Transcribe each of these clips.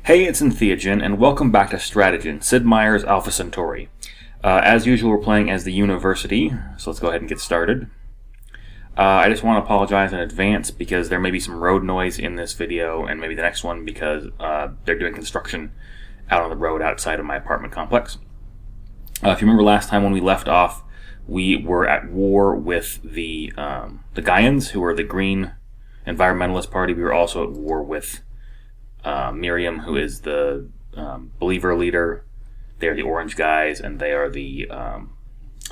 Hey, it's Stratejinn, and welcome back to Stratejinn, Sid Meier's Alpha Centauri. As usual, we're playing as the University, so let's go ahead and get started. I just want to apologize in advance because there may be some road noise in this video and maybe the next one because they're doing construction out on the road outside of my apartment complex. If you remember last time when we left off, we were at war with the Gaians, who are the Green Environmentalist Party. We were also at war with Miriam, who is the Believer leader. They are the Orange guys, and they are the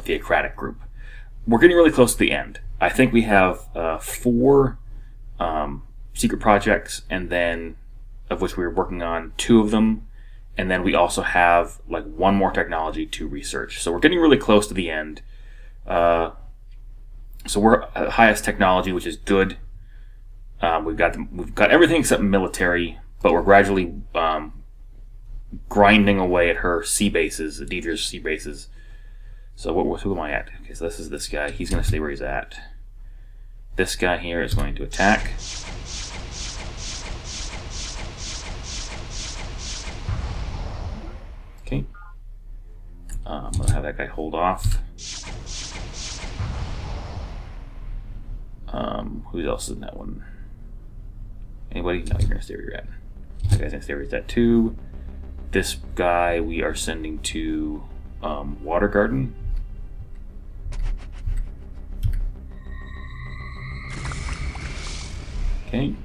Theocratic group. We're getting really close to the end. I think we have 4 secret projects, and then of which we were working on 2 of them, and then we also have like 1 more technology to research. So we're getting really close to the end. So we're at highest technology, which is good. We've got everything except military, but we're gradually grinding away at her sea bases, Deidre's sea bases. So who am I at? Okay, so this is this guy. He's going to stay where he's at. This guy here is going to attack. Okay. I'm going to have that guy hold off. Who else is in that one? Anybody? No, you're going to stay where you're at. That guy's going to stay where he's at too. This guy we are sending to Water Garden. Okay.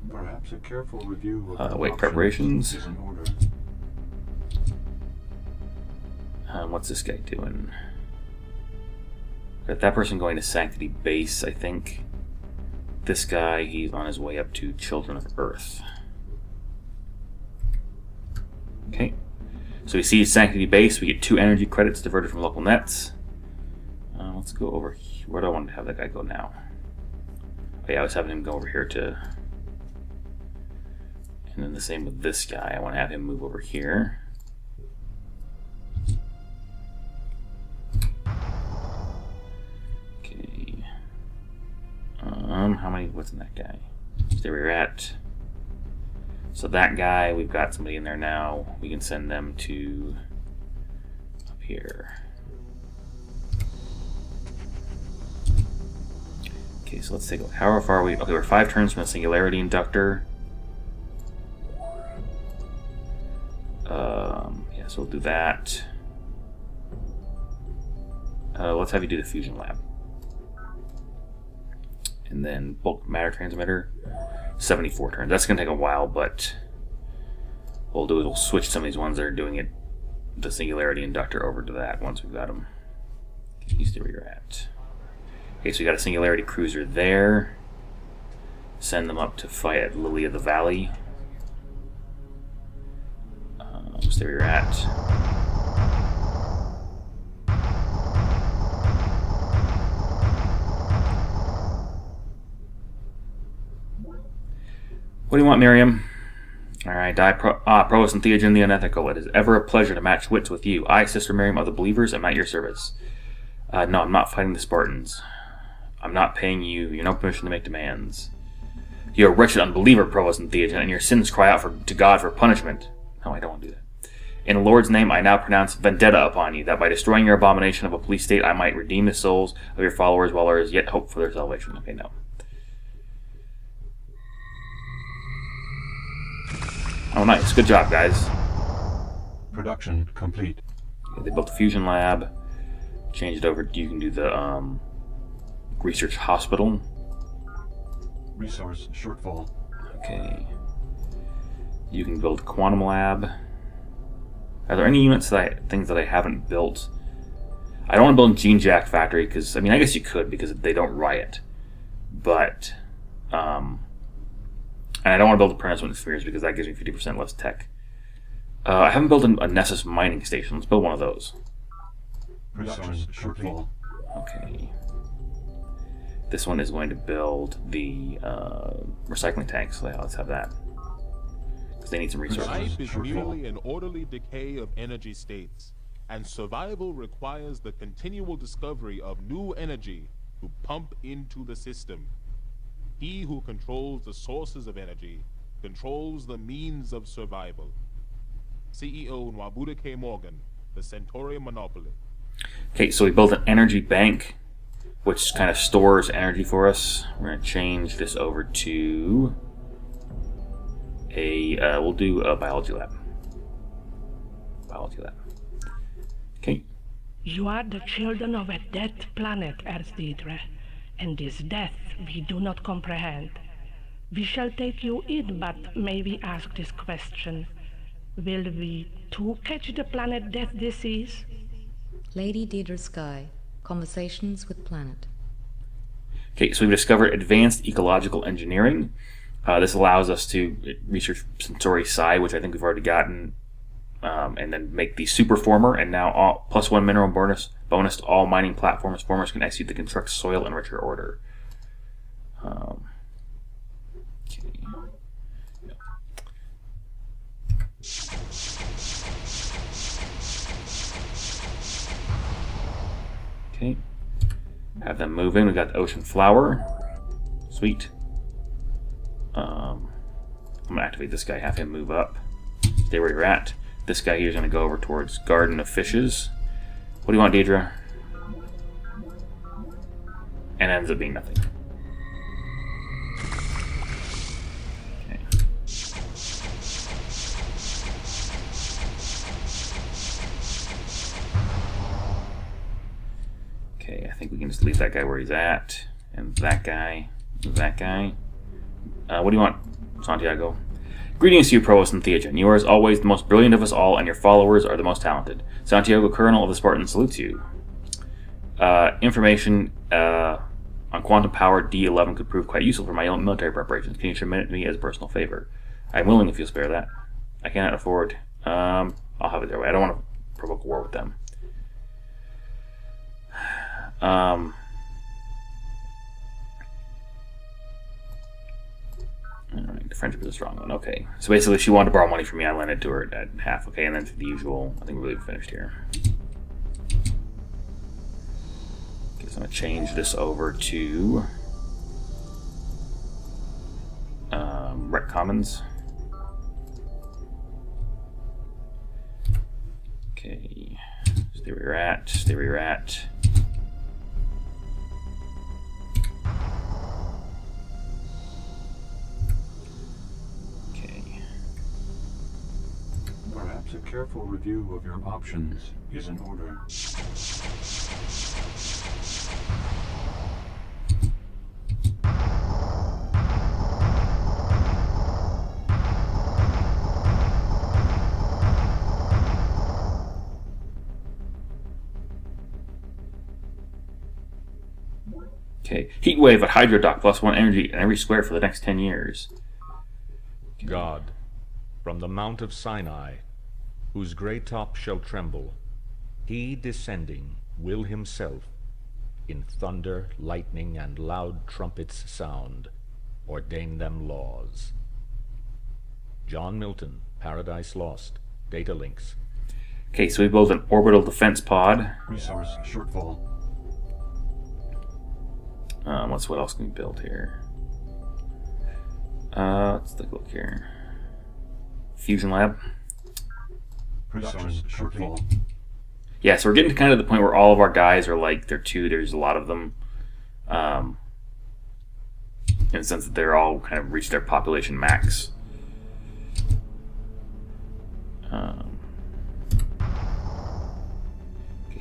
Perhaps a careful review of Wait, preparations. is in order. What's this guy doing? Got that person going to Sanctity Base, I think. This guy, he's on his way up to Children of Earth. Okay. So we see Sanctity Base. We get 2 energy credits diverted from local nets. Let's go over here. Where do I want to have that guy go now? Oh yeah, I was having him go over here to... And then the same with this guy. I want to have him move over here. Okay. How many... What's in that guy? Stay where you're at. So that guy, we've got somebody in there now. We can send them to... up here. Okay, so let's take a look. How far are we? Okay, we're 5 turns from the Singularity Inductor. Yeah, so we'll do that. Let's have you do the Fusion Lab. And then Bulk Matter Transmitter, 74 turns. That's going to take a while, but what we'll do is we'll switch some of these ones that are doing it, the Singularity Inductor, over to that once we've got them. Okay, you stay where you're at. Okay, so we got a Singularity Cruiser there. Send them up to fight at Lily of the Valley. Stay where you're at. What do you want, Miriam? Alright, Provost and Stratejinn the Unethical. It is ever a pleasure to match wits with you. I, Sister Miriam of the Believers, am at your service. No, I'm not fighting the Spartans. I'm not paying you. You're no permission to make demands. You're a wretched unbeliever, Provost and Stratejinn, and your sins cry out to God for punishment. No, I don't want to do that. In the Lord's name, I now pronounce vendetta upon you, that by destroying your abomination of a police state, I might redeem the souls of your followers while there is yet hope for their salvation. Okay, no. Oh, nice. Good job, guys. Production complete. Okay, they built the Fusion Lab. Changed it over. You can do the Research Hospital. Resource shortfall. Okay. You can build Quantum Lab. Are there any units things that I haven't built? I don't want to build a Gene Jack Factory because, I mean, I guess you could because they don't riot. But, and I don't want to build a Pronouncement Spheres because that gives me 50% less tech. I haven't built a Nessus mining station. Let's build one of those. Resource shortfall. Okay. This one is going to build the recycling tanks. So yeah, let's have that. Because they need some resources. Life is merely an orderly decay of energy states, and survival requires the continual discovery of new energy to pump into the system. He who controls the sources of energy controls the means of survival. CEO Nwabuda K. Morgan, the Centauri Monopoly. Okay, so we built an energy bank, which kind of stores energy for us. We're going to change this over to we'll do a biology lab. Biology lab. Okay. You are the children of a dead planet, Earth-Deidre, and this death we do not comprehend. We shall take you in, but may we ask this question? Will we too catch the planet death disease? Lady Deidre Sky, Conversations with Planet. Okay, so we've discovered advanced ecological engineering. This allows us to research Centauri Psi, which I think we've already gotten, and then make the superformer, and now all, +1 mineral bonus to all mining platforms. Formers can execute the construct soil enricher order. Okay. Have them move in. We got the ocean flower. Sweet. I'm gonna activate this guy, have him move up. Stay where you're at. This guy here is gonna go over towards Garden of Fishes. What do you want, Deidre? And ends up being nothing. Okay. Okay, I think we can just leave that guy where he's at. And that guy. That guy. What do you want, Santiago? Greetings to you, Provost and Theogen. You are, as always, the most brilliant of us all, and your followers are the most talented. Santiago, Colonel of the Spartans, salutes you. Information on quantum power D11 could prove quite useful for my own military preparations. Can you submit it to me as a personal favor? I'm willing if you'll spare that. I cannot afford. I'll have it their way. I don't want to provoke a war with them. Alright, the friendship is a strong one. Okay. So basically, she wanted to borrow money from me. I lent it to her at half. Okay, and then the usual. I think we're really finished here. Okay, so I'm going to change this over to Rec Commons. Okay. Stay where you're at. Stay where you're at. Perhaps a careful review of your options is in order. Okay. Heat wave at Hydrodock, +1 energy in every square for the next 10 years. God, from the Mount of Sinai, whose great top shall tremble, he descending will himself, in thunder, lightning, and loud trumpets sound, ordain them laws. John Milton, Paradise Lost, Data Links. Okay, so we built an orbital defense pod. Resource shortfall. What else can we build here? Let's take a look here. Fusion lab. Resource shortfall. Yeah, so we're getting to kind of the point where all of our guys are like, there's a lot of them. In the sense that they're all kind of reached their population max. Okay,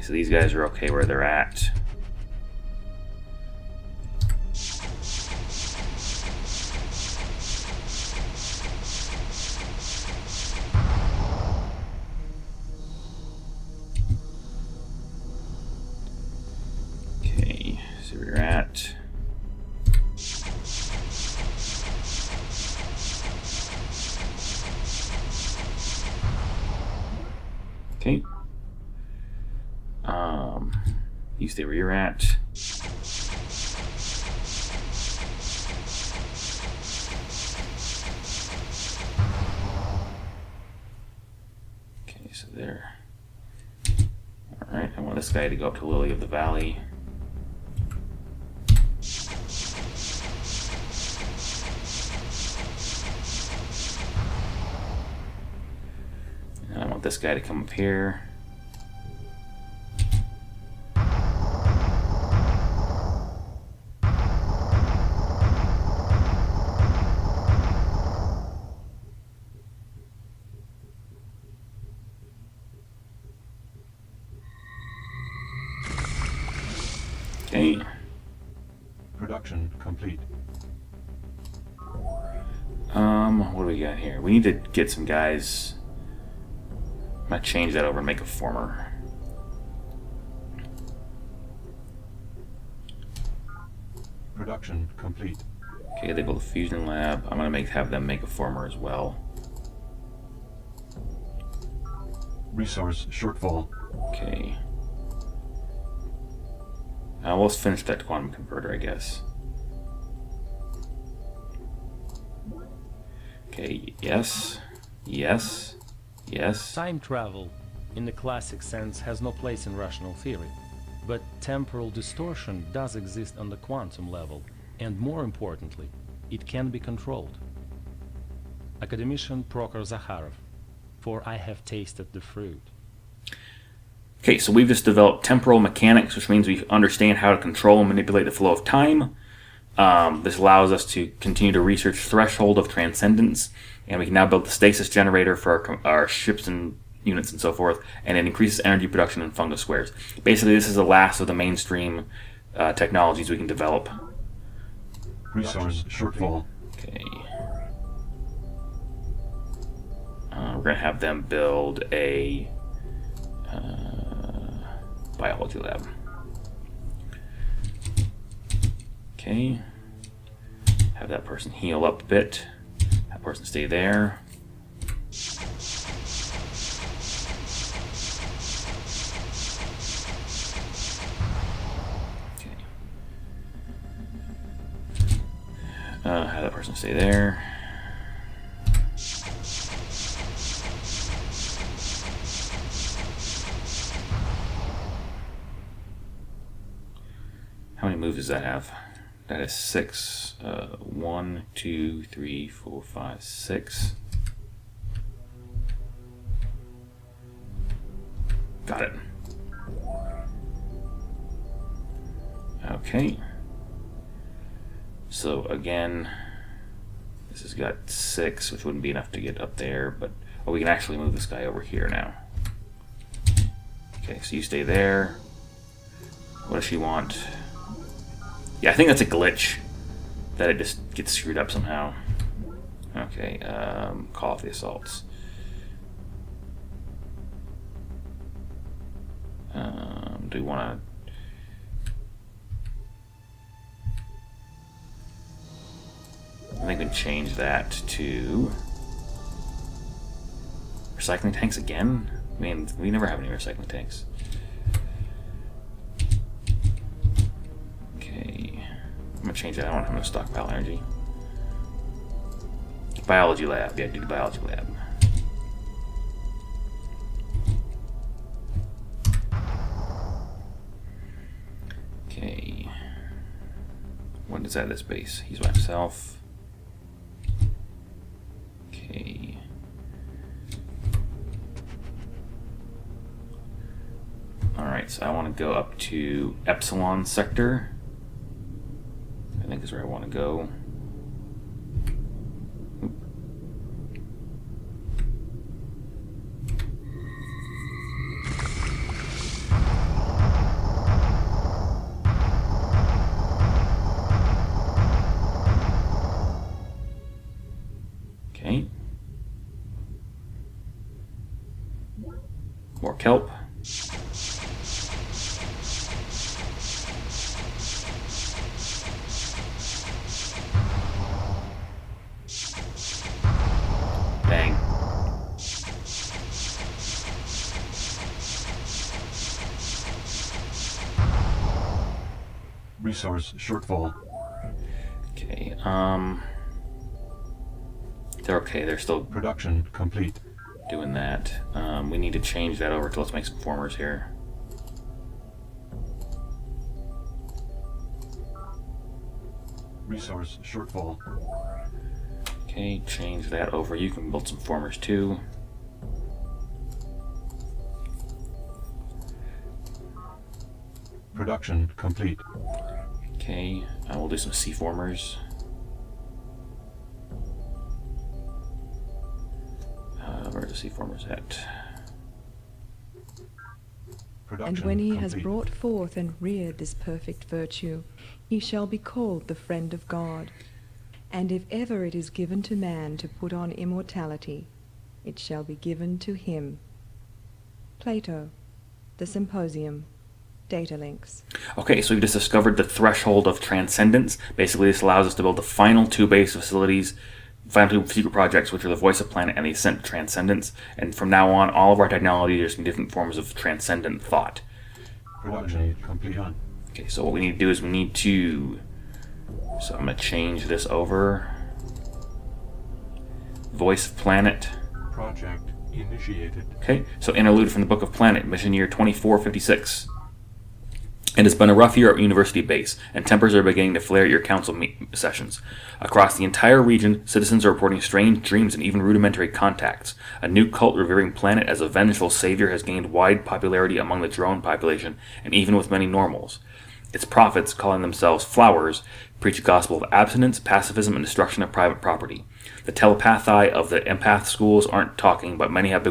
so these guys are okay where they're at. Okay, so where you're at. Okay. You stay where you're at. Okay, so there. Alright, I want this guy to go up to Lily of the Valley. want this guy to come up here. Okay. Production complete. What do we got here? We need to get some guys. I'm gonna change that over and make a former. Production complete. Okay, they built a fusion lab. I'm gonna have them make a former as well. Resource shortfall. Okay. Let's finish that quantum converter, I guess. Okay, yes, yes, yes. Time travel, in the classic sense, has no place in rational theory. But temporal distortion does exist on the quantum level, and more importantly, it can be controlled. Academician Prokhor Zakharov, for I have tasted the fruit. Okay, so we've just developed temporal mechanics, which means we understand how to control and manipulate the flow of time. This allows us to continue to research threshold of transcendence, and we can now build the stasis generator for our ships and units and so forth, and it increases energy production in fungus squares. Basically, this is the last of the mainstream technologies we can develop. Resource shortfall. Okay. We're going to have them build a biology lab. Okay. Have that person heal up a bit. That person stay there. Okay. Have that person stay there. How many moves does that have? That is 6. 1, 2, 3, 4, 5, 6. Got it. Okay. So again, this has got 6, which wouldn't be enough to get up there, but we can actually move this guy over here now. Okay, so you stay there. What does she want? Yeah, I think that's a glitch, that it just gets screwed up somehow. Okay, call off the assaults. Do we want to... I think we can change that to... recycling tanks again? I mean, we never have any recycling tanks. I'm gonna change that. I don't have no stockpile energy. Biology lab. Yeah, do the biology lab. Okay. When is that this base? He's by himself. Okay. Alright, so I want to go up to Epsilon sector. I think is where I want to go. Oop. Okay. More kelp. Dang. Resource shortfall. Okay, they're okay, they're still Production complete. doing that. We need to change that over to, let's make some formers here. Resource shortfall. Okay, change that over. You can build some formers too. Production complete. Okay, we'll do some C-formers. Where are the C-formers at? Production And when he has complete. brought forth and reared this perfect virtue, he shall be called the friend of God. And if ever it is given to man to put on immortality, it shall be given to him. Plato, The Symposium, Data Links. Okay, so we've just discovered the threshold of transcendence. Basically, this allows us to build the final two base facilities, final two secret projects, which are the Voice of Planet and the Ascent to Transcendence. And from now on, all of our technology is in different forms of transcendent thought. Production complete. Okay, so what we need to do is we need to... So I'm going to change this over. Voice of Planet. Project initiated. Okay, so interlude from the Book of Planet, mission year 2456. It has been a rough year at University Base, and tempers are beginning to flare at your council sessions. Across the entire region, citizens are reporting strange dreams and even rudimentary contacts. A new cult revering Planet as a vengeful savior has gained wide popularity among the drone population, and even with many normals. Its prophets, calling themselves Flowers, preach a gospel of abstinence, pacifism, and destruction of private property. The telepathi of the empath schools aren't talking, but many have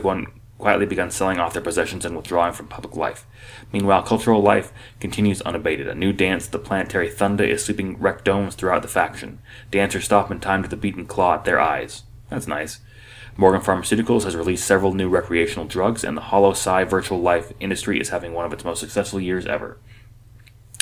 quietly begun selling off their possessions and withdrawing from public life. Meanwhile, cultural life continues unabated. A new dance, the planetary thunder, is sweeping wrecked domes throughout the faction. Dancers stop in time to the beat and claw at their eyes. That's nice. Morgan Pharmaceuticals has released several new recreational drugs, and the Hollow Psi virtual life industry is having one of its most successful years ever.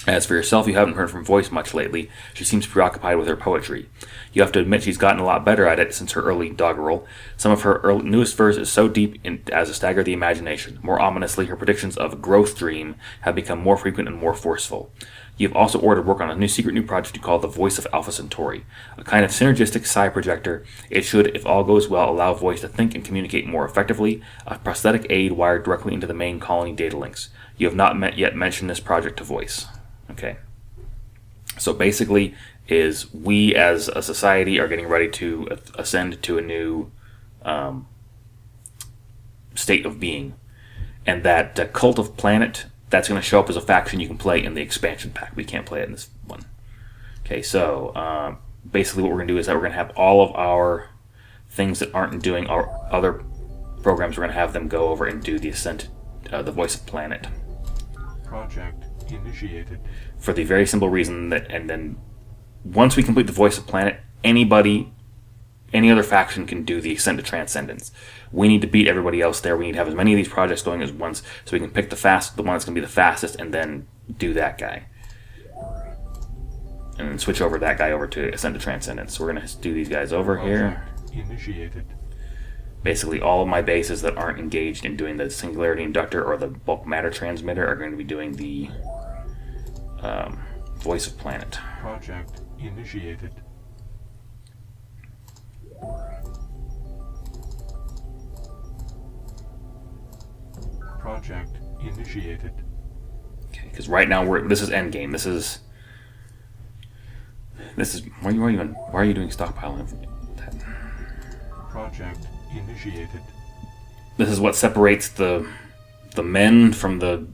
As for yourself, you haven't heard from Voice much lately. She seems preoccupied with her poetry. You have to admit she's gotten a lot better at it since her early doggerel. Some of her newest verse is so deep as to stagger the imagination. More ominously, her predictions of growth dream have become more frequent and more forceful. You have also ordered work on a new project you call the Voice of Alpha Centauri. A kind of synergistic psi projector, it should, if all goes well, allow Voice to think and communicate more effectively, a prosthetic aid wired directly into the main colony data links. You have not yet mentioned this project to Voice. Okay, so basically is we as a society are getting ready to ascend to a new state of being, and that Cult of Planet, that's going to show up as a faction you can play in the expansion pack. We can't play it in this one. Okay, so basically what we're going to do is that we're going to have all of our things that aren't doing our other programs, we're going to have them go over and do the Ascent, the Voice of Planet. Project initiated. For the very simple reason that, and then once we complete the Voice of Planet, any other faction can do the Ascent to Transcendence. We need to beat everybody else there. We need to have as many of these projects going as once, so we can pick the one that's going to be the fastest, and then do that guy, and then switch over that guy over to Ascent to Transcendence. So we're going to do these guys over here. Initiated. Basically, all of my bases that aren't engaged in doing the Singularity Inductor or the Bulk Matter Transmitter are going to be doing the Voice of Planet. Project initiated. Project initiated. Okay, because right now this is endgame. This is why are you doing stockpiling? Project initiated. This is what separates the men from the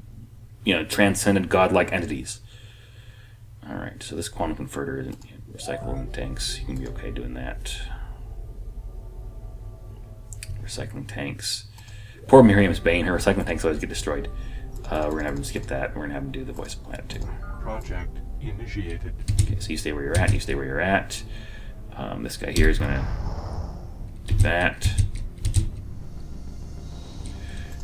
transcendent godlike entities. All right, so this quantum converter isn't recycling tanks. You can be okay doing that. Recycling tanks. Poor Miriam's Bane. Her recycling tanks always get destroyed. We're gonna have him skip that. We're gonna have him do the Voice of Planet too. Project initiated. Okay, so you stay where you're at. You stay where you're at. This guy here is gonna do that.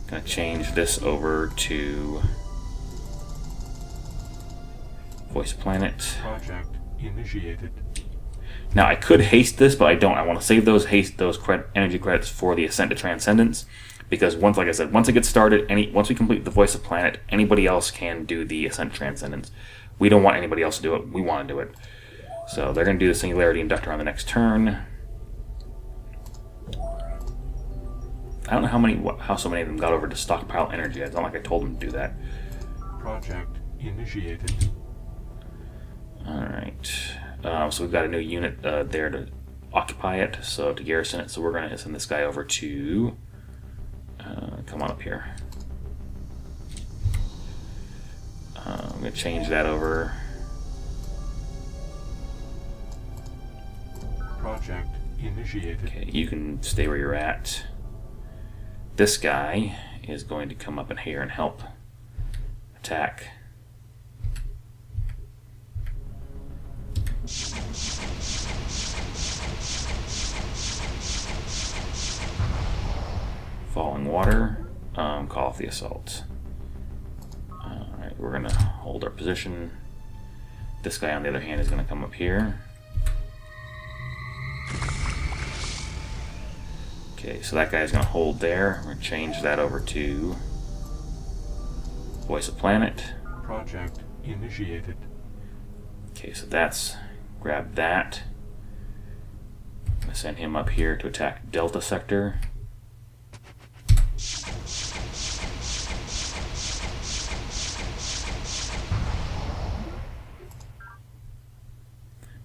Gonna change this over to Voice Planet. Project initiated. Now I could haste this, but I don't. I want to save those energy credits for the Ascent to Transcendence, because once it gets started, once we complete the Voice of Planet, anybody else can do the Ascent to Transcendence. We don't want anybody else to do it. We want to do it. So they're going to do the Singularity Inductor on the next turn. I don't know how so many of them got over to stockpile energy. It's not like I told them to do that. Project initiated. Alright. So we've got a new unit there to occupy it, so to garrison it. So we're going to send this guy over to... come on up here. I'm going going to change that over. Project initiated. Okay, you can stay where you're at. This guy is going to come up in here and help attack. Falling water. Call off the assault. Alright, we're going to hold our position. This guy, on the other hand, is going to come up here. Okay, so that guy's going to hold there. We're going to change that over to Voice of Planet. Project initiated. Okay, so that's... grab that. I'm going to send him up here to attack Delta Sector.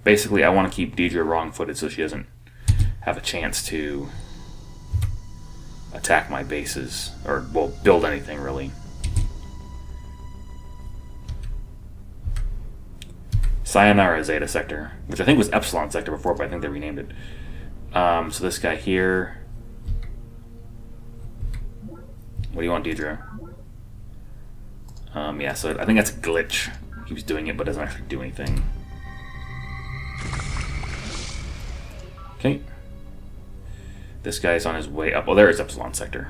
Basically, I want to keep Deidre wrong-footed so she doesn't have a chance to attack my bases, or, well, build anything, really. Sayonara Zeta Sector, which I think was Epsilon Sector before, but I think they renamed it. So this guy here... What do you want, Deidre? Yeah, so I think that's a glitch. Keeps doing it, but doesn't actually do anything. Okay. This guy's on his way up. Oh, there is Epsilon Sector.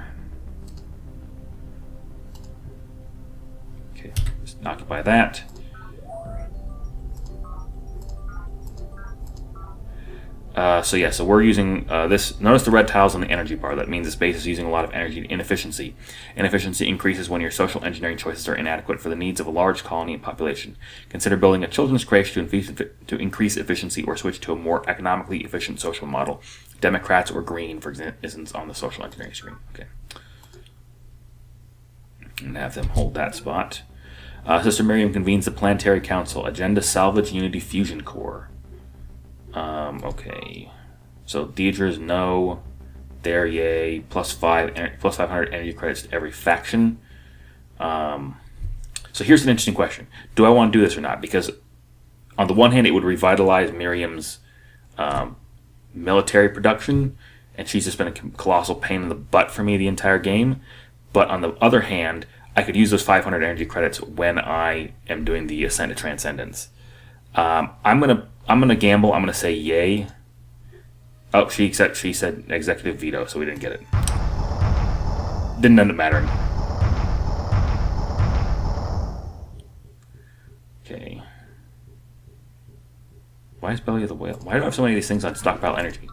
Okay, just occupy that. So we're using this. Notice the red tiles on the energy bar. That means this base is using a lot of energy inefficiency. Inefficiency increases when your social engineering choices are inadequate for the needs of a large colony and population. Consider building a children's creche to increase efficiency, or switch to a more economically efficient social model. Democrats or green, for instance, on the social engineering screen. Okay. And have them hold that spot. Sister Miriam convenes the Planetary Council. Agenda: Salvage Unity Fusion Core. Okay. So Deidre's no, there yay, plus 500 energy credits to every faction. So here's an interesting question. Do I want to do this or not? Because on the one hand, it would revitalize Miriam's military production, and she's just been a colossal pain in the butt for me the entire game. But on the other hand, I could use those 500 energy credits when I am doing the Ascent to Transcendence. I'm gonna gamble. I'm gonna say yay. Oh, she said executive veto, so we didn't get it. Didn't end up mattering. Okay. Why is Belly of the Whale? Why do I have so many of these things on stockpile energy?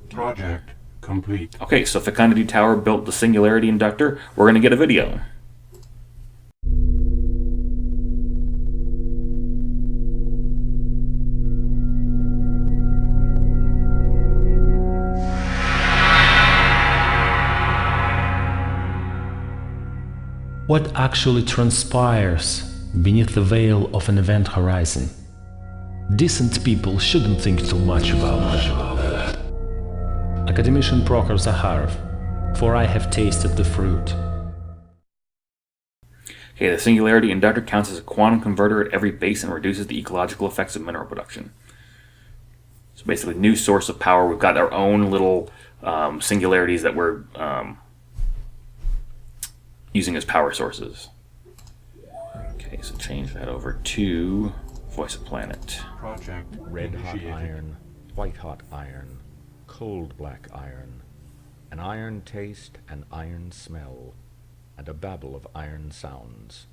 Project complete. Okay, so Fecundity Tower built the Singularity Inductor. We're going to get a video. What actually transpires beneath the veil of an event horizon? Decent people shouldn't think too much about that. Academician Prokhor Zakharov, for I have tasted the fruit. Okay, the Singularity Inductor counts as a quantum converter at every base and reduces the ecological effects of mineral production. So basically, new source of power. We've got our own little singularities that we're using as power sources. Okay, so change that over to Voice of Planet. Project Red hot initiated. iron, white hot iron, cold black iron, an iron taste, an iron smell, and a babble of iron sounds.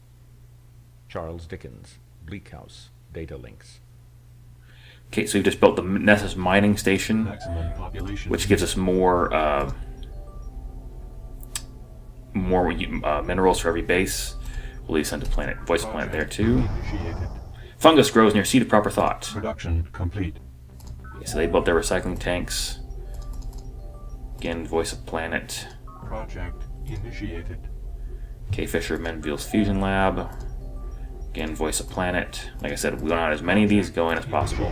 Charles Dickens, Bleak House, Data Links. Okay, so we've just built the Nessus mining station, Maximum population. which gives us more minerals for every base. We'll leave Send to Planet, Voice of Planet there too. Initiated. Fungus grows near Seed of Proper Thought. Production complete. Okay, so they built their recycling tanks. Again, Voice of Planet. Project initiated. K. Fisher Menville's Fusion Lab. Again, voice a planet. Like I said, we want as many of these going as possible.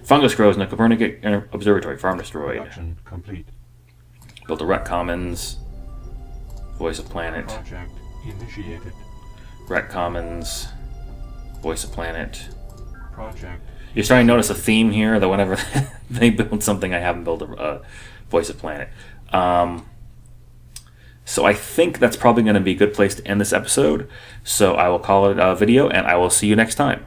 Fungus grows in the Copernican Observatory. Farm destroyed. Production complete. Built a Rec Commons. Voice a planet. Project initiated. Rec Commons. Voice a planet. Project. You're starting to notice a theme here that whenever they build something, I have them build a voice a planet. So I think that's probably going to be a good place to end this episode. So I will call it a video, and I will see you next time.